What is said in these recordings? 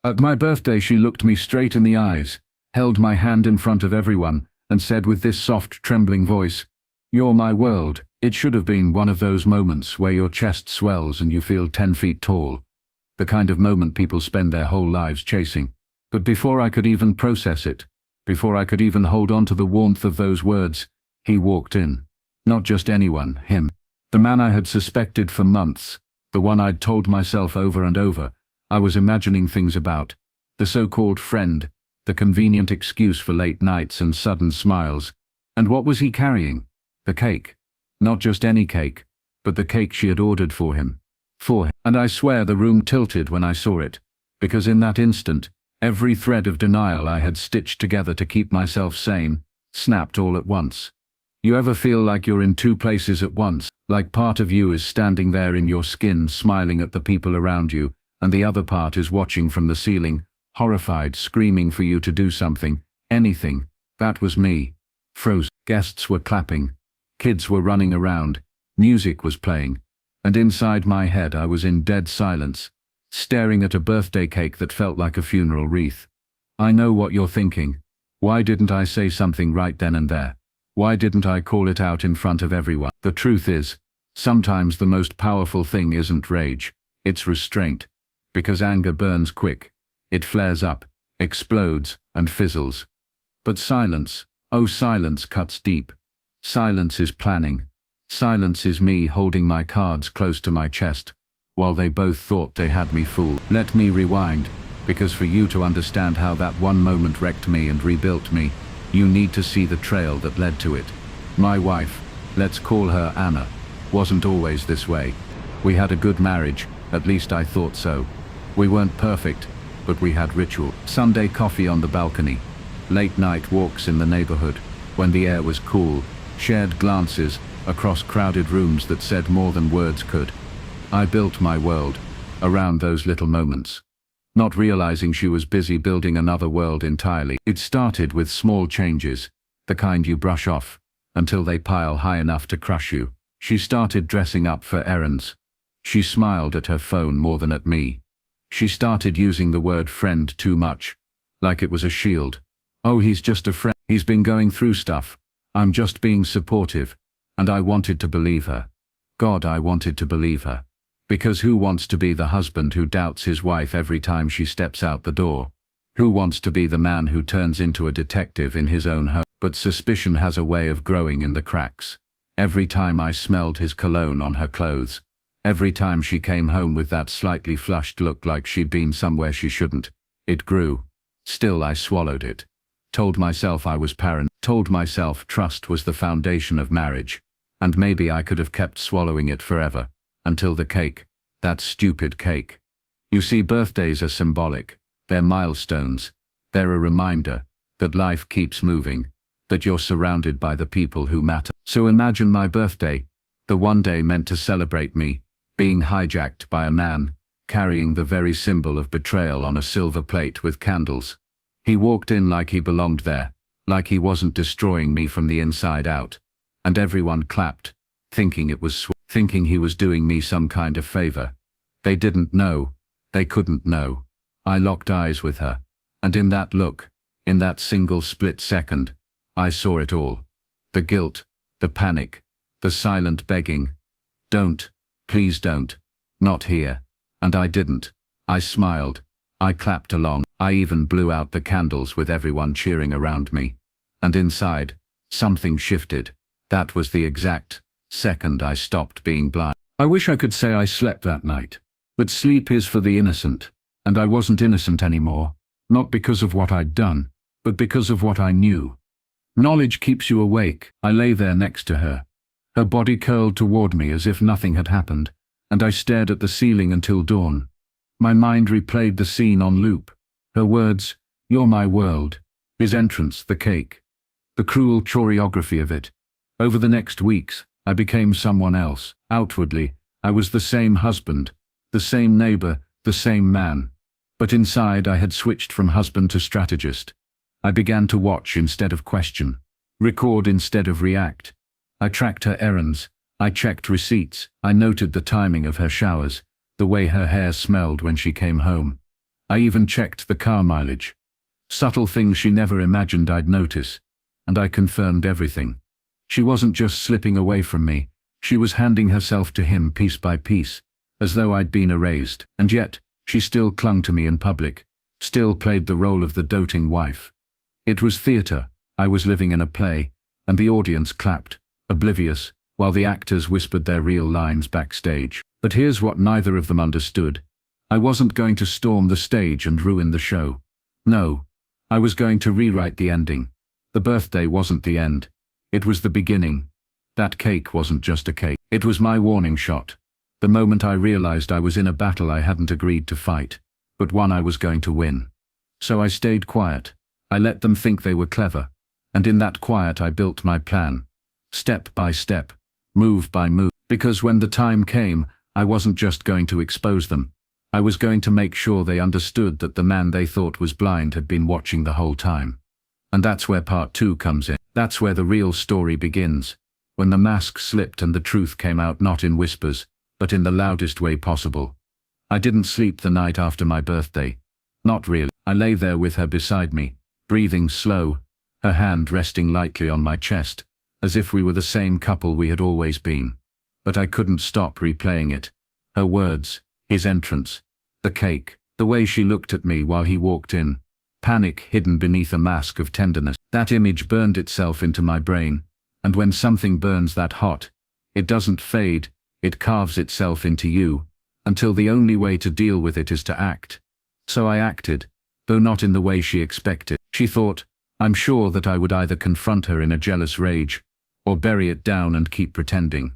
At my birthday she looked me straight in the eyes, held my hand in front of everyone, and said with this soft, trembling voice, "You're my world." It should have been one of those moments where your chest swells and you feel 10 feet tall. The kind of moment people spend their whole lives chasing. But before I could even process it, before I could even hold on to the warmth of those words, he walked in. Not just anyone, him. The man I had suspected for months, the one I'd told myself over and over I was imagining things about, the so-called friend, the convenient excuse for late nights and sudden smiles. And what was he carrying? The cake. Not just any cake, but the cake she had ordered for him. And I swear the room tilted when I saw it, because in that instant, every thread of denial I had stitched together to keep myself sane snapped all at once. You ever feel like you're in two places at once, like part of you is standing there in your skin smiling at the people around you, and the other part is watching from the ceiling, horrified, screaming for you to do something, anything. That was me. Frozen. Guests were clapping. Kids were running around. Music was playing. And inside my head I was in dead silence, staring at a birthday cake that felt like a funeral wreath. I know what you're thinking. Why didn't I say something right then and there? Why didn't I call it out in front of everyone? The truth is, sometimes the most powerful thing isn't rage, it's restraint. Because anger burns quick. It flares up, explodes, and fizzles. But silence, oh silence cuts deep. Silence is planning. Silence is me holding my cards close to my chest, while they both thought they had me fooled. Let me rewind, because for you to understand how that one moment wrecked me and rebuilt me, you need to see the trail that led to it. My wife, let's call her Anna, wasn't always this way. We had a good marriage, at least I thought so. We weren't perfect, but we had ritual. Sunday coffee on the balcony, late night walks in the neighborhood, when the air was cool, shared glances across crowded rooms that said more than words could. I built my world around those little moments, not realizing she was busy building another world entirely. It started with small changes, the kind you brush off, until they pile high enough to crush you. She started dressing up for errands. She smiled at her phone more than at me. She started using the word friend too much, like it was a shield. Oh, he's just a friend. He's been going through stuff. I'm just being supportive. And I wanted to believe her. God, I wanted to believe her. Because who wants to be the husband who doubts his wife every time she steps out the door? Who wants to be the man who turns into a detective in his own home? But suspicion has a way of growing in the cracks. Every time I smelled his cologne on her clothes, every time she came home with that slightly flushed look like she'd been somewhere she shouldn't, it grew. Still I swallowed it. Told myself I was paranoid. Told myself trust was the foundation of marriage. And maybe I could have kept swallowing it forever. Until the cake. That stupid cake. You see, birthdays are symbolic. They're milestones. They're a reminder that life keeps moving, that you're surrounded by the people who matter. So imagine my birthday, the one day meant to celebrate me, being hijacked by a man, carrying the very symbol of betrayal on a silver plate with candles. He walked in like he belonged there, like he wasn't destroying me from the inside out. And everyone clapped, thinking thinking he was doing me some kind of favor. They didn't know. They couldn't know. I locked eyes with her. And in that look, in that single split second, I saw it all. The guilt, the panic, the silent begging. Don't, please don't, not here. And I didn't. I smiled. I clapped along. I even blew out the candles with everyone cheering around me. And inside, something shifted. That was the exact second I stopped being blind. I wish I could say I slept that night. But sleep is for the innocent. And I wasn't innocent anymore. Not because of what I'd done, but because of what I knew. Knowledge keeps you awake. I lay there next to her. Her body curled toward me as if nothing had happened, and I stared at the ceiling until dawn. My mind replayed the scene on loop. Her words, "You're my world." His entrance, the cake. The cruel choreography of it. Over the next weeks, I became someone else. Outwardly, I was the same husband, the same neighbor, the same man. But inside I had switched from husband to strategist. I began to watch instead of question, record instead of react. I tracked her errands, I checked receipts, I noted the timing of her showers, the way her hair smelled when she came home. I even checked the car mileage. Subtle things she never imagined I'd notice, and I confirmed everything. She wasn't just slipping away from me, she was handing herself to him piece by piece, as though I'd been erased, and yet, she still clung to me in public, still played the role of the doting wife. It was theatre, I was living in a play, and the audience clapped, oblivious, while the actors whispered their real lines backstage. But here's what neither of them understood. I wasn't going to storm the stage and ruin the show. No, I was going to rewrite the ending. The birthday wasn't the end. It was the beginning. That cake wasn't just a cake. It was my warning shot. The moment I realized I was in a battle I hadn't agreed to fight, but one I was going to win. So I stayed quiet. I let them think they were clever, and in that quiet I built my plan. Step by step, move by move, because when the time came, I wasn't just going to expose them. I was going to make sure they understood that the man they thought was blind had been watching the whole time. And that's where part 2 comes in. That's where the real story begins. When the mask slipped and the truth came out not in whispers, but in the loudest way possible. I didn't sleep the night after my birthday. Not really. I lay there with her beside me, breathing slow, her hand resting lightly on my chest, as if we were the same couple we had always been. But I couldn't stop replaying it. Her words, his entrance, the cake, the way she looked at me while he walked in, panic hidden beneath a mask of tenderness. That image burned itself into my brain, and when something burns that hot, it doesn't fade, it carves itself into you, until the only way to deal with it is to act. So I acted, though not in the way she expected. She thought, I'm sure, that I would either confront her in a jealous rage, or bury it down and keep pretending.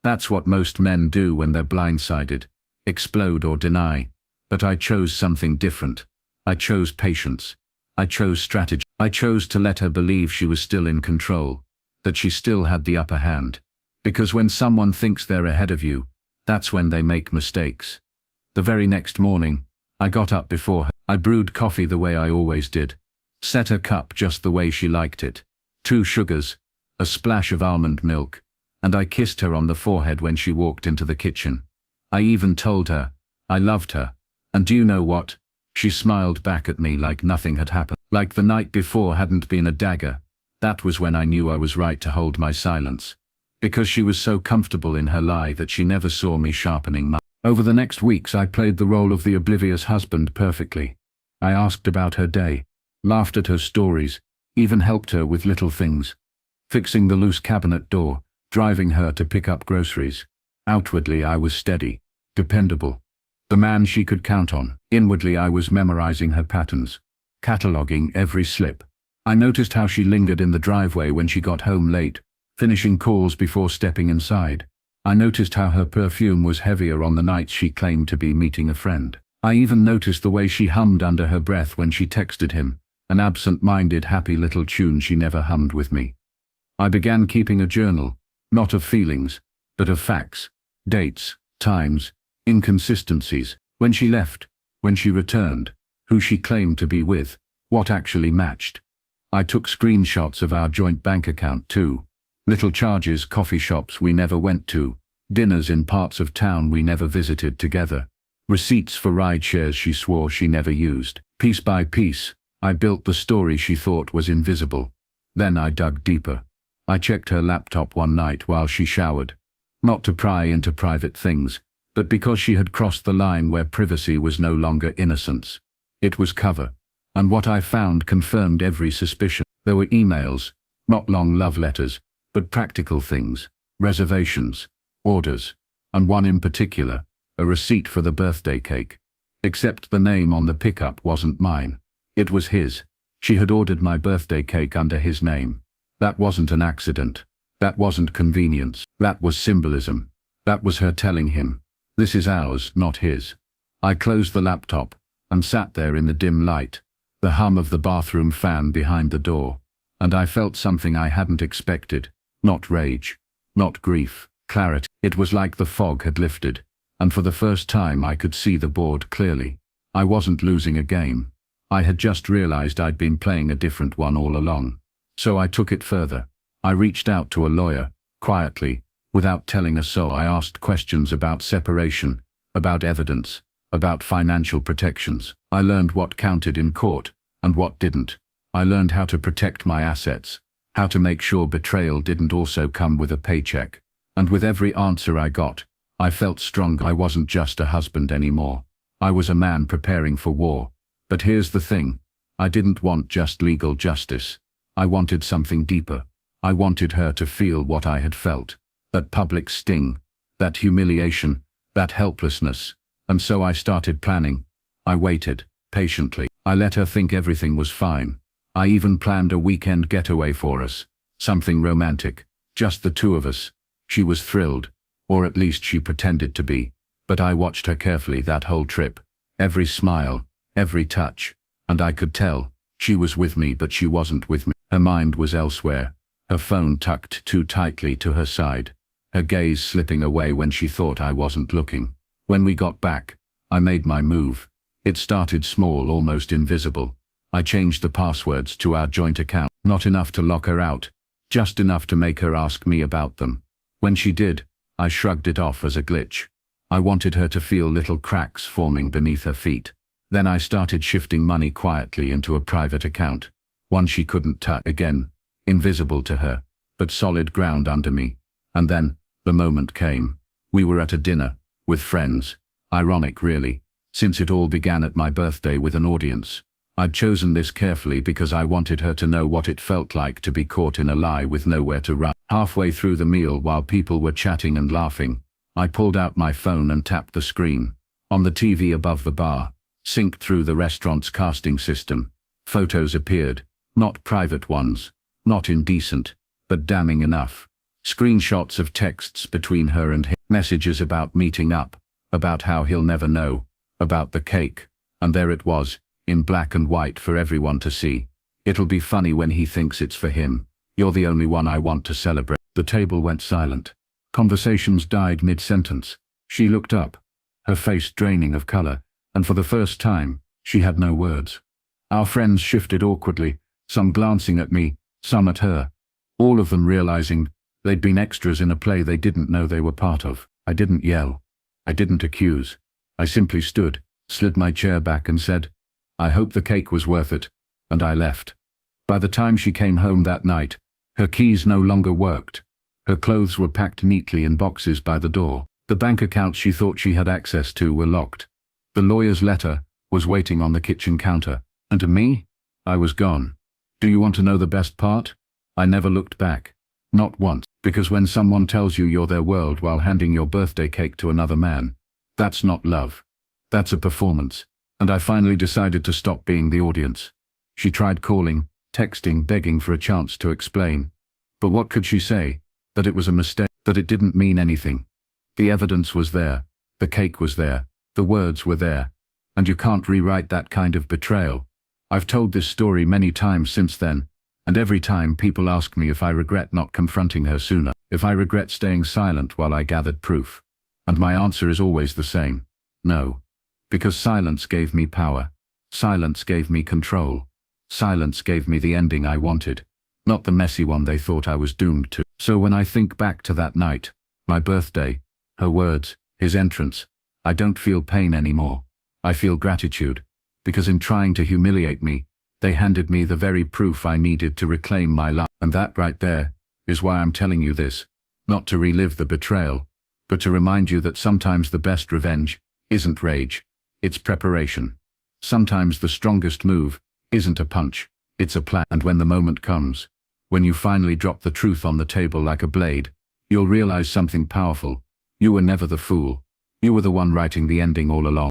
That's what most men do when they're blindsided, explode or deny. But I chose something different. I chose patience. I chose strategy. I chose to let her believe she was still in control, that she still had the upper hand. Because when someone thinks they're ahead of you, that's when they make mistakes. The very next morning, I got up before her. I brewed coffee the way I always did. Set her cup just the way she liked it. 2 sugars, a splash of almond milk, and I kissed her on the forehead when she walked into the kitchen. I even told her I loved her. And do you know what? She smiled back at me like nothing had happened. Like the night before hadn't been a dagger. That was when I knew I was right to hold my silence. Because she was so comfortable in her lie that she never saw me sharpening my... Over the next weeks I played the role of the oblivious husband perfectly. I asked about her day, laughed at her stories, even helped her with little things. Fixing the loose cabinet door, driving her to pick up groceries. Outwardly I was steady, dependable. The man she could count on. Inwardly I was memorizing her patterns, cataloging every slip. I noticed how she lingered in the driveway when she got home late, finishing calls before stepping inside. I noticed how her perfume was heavier on the nights she claimed to be meeting a friend. I even noticed the way she hummed under her breath when she texted him, an absent-minded happy little tune she never hummed with me. I began keeping a journal, not of feelings, but of facts, dates, times, inconsistencies, when she left, when she returned, who she claimed to be with, what actually matched. I took screenshots of our joint bank account too. Little charges, coffee shops we never went to, dinners in parts of town we never visited together, receipts for ride shares she swore she never used. Piece by piece, I built the story she thought was invisible. Then I dug deeper. I checked her laptop one night while she showered, not to pry into private things, but because she had crossed the line where privacy was no longer innocence. It was cover, and what I found confirmed every suspicion. There were emails, not long love letters, but practical things, reservations, orders, and one in particular, a receipt for the birthday cake. Except the name on the pickup wasn't mine. It was his. She had ordered my birthday cake under his name. That wasn't an accident. That wasn't convenience. That was symbolism. That was her telling him, this is ours, not his. I closed the laptop and sat there in the dim light, the hum of the bathroom fan behind the door, and I felt something I hadn't expected. Not rage, not grief, clarity. It was like the fog had lifted, and for the first time I could see the board clearly. I wasn't losing a game. I had just realized I'd been playing a different one all along. So I took it further. I reached out to a lawyer, quietly, without telling a soul. I asked questions about separation, about evidence, about financial protections. I learned what counted in court and what didn't. I learned how to protect my assets, how to make sure betrayal didn't also come with a paycheck. And with every answer I got, I felt strong. I wasn't just a husband anymore. I was a man preparing for war. But here's the thing. I didn't want just legal justice. I wanted something deeper. I wanted her to feel what I had felt. That public sting, that humiliation, that helplessness. And so I started planning. I waited, patiently. I let her think everything was fine. I even planned a weekend getaway for us. Something romantic. Just the two of us. She was thrilled. Or at least she pretended to be. But I watched her carefully that whole trip. Every smile, every touch. And I could tell. She was with me but she wasn't with me. Her mind was elsewhere. Her phone tucked too tightly to her side. Her gaze slipping away when she thought I wasn't looking. When we got back, I made my move. It started small, almost invisible. I changed the passwords to our joint account. Not enough to lock her out. Just enough to make her ask me about them. When she did, I shrugged it off as a glitch. I wanted her to feel little cracks forming beneath her feet. Then I started shifting money quietly into a private account. One she couldn't touch. Again, invisible to her, but solid ground under me. And then, the moment came. We were at a dinner, with friends. Ironic really, since it all began at my birthday with an audience. I'd chosen this carefully because I wanted her to know what it felt like to be caught in a lie with nowhere to run. Halfway through the meal, while people were chatting and laughing, I pulled out my phone and tapped the screen. On the TV above the bar, synced through the restaurant's casting system, photos appeared. Not private ones, not indecent, but damning enough. Screenshots of texts between her and him, messages about meeting up, about how he'll never know, about the cake, and there it was, in black and white for everyone to see. It'll be funny when he thinks it's for him. You're the only one I want to celebrate. The table went silent. Conversations died mid-sentence. She looked up, her face draining of color, and for the first time, she had no words. Our friends shifted awkwardly, some glancing at me, some at her. All of them realizing they'd been extras in a play they didn't know they were part of. I didn't yell. I didn't accuse. I simply stood, slid my chair back and said, "I hope the cake was worth it," and I left. By the time she came home that night, her keys no longer worked. Her clothes were packed neatly in boxes by the door. The bank accounts she thought she had access to were locked. The lawyer's letter was waiting on the kitchen counter, and to me, I was gone. Do you want to know the best part? I never looked back. Not once. Because when someone tells you you're their world while handing your birthday cake to another man, that's not love. That's a performance. And I finally decided to stop being the audience. She tried calling, texting, begging for a chance to explain. But what could she say? That it was a mistake, that it didn't mean anything. The evidence was there. The cake was there. The words were there. And you can't rewrite that kind of betrayal. I've told this story many times since then, and every time people ask me if I regret not confronting her sooner, if I regret staying silent while I gathered proof. And my answer is always the same. No. Because silence gave me power. Silence gave me control. Silence gave me the ending I wanted, not the messy one they thought I was doomed to. So when I think back to that night, my birthday, her words, his entrance, I don't feel pain anymore. I feel gratitude. Because in trying to humiliate me, they handed me the very proof I needed to reclaim my life. And that right there is why I'm telling you this. Not to relive the betrayal, but to remind you that sometimes the best revenge isn't rage, it's preparation. Sometimes the strongest move isn't a punch, it's a plan. And when the moment comes, when you finally drop the truth on the table like a blade, you'll realize something powerful. You were never the fool. You were the one writing the ending all along.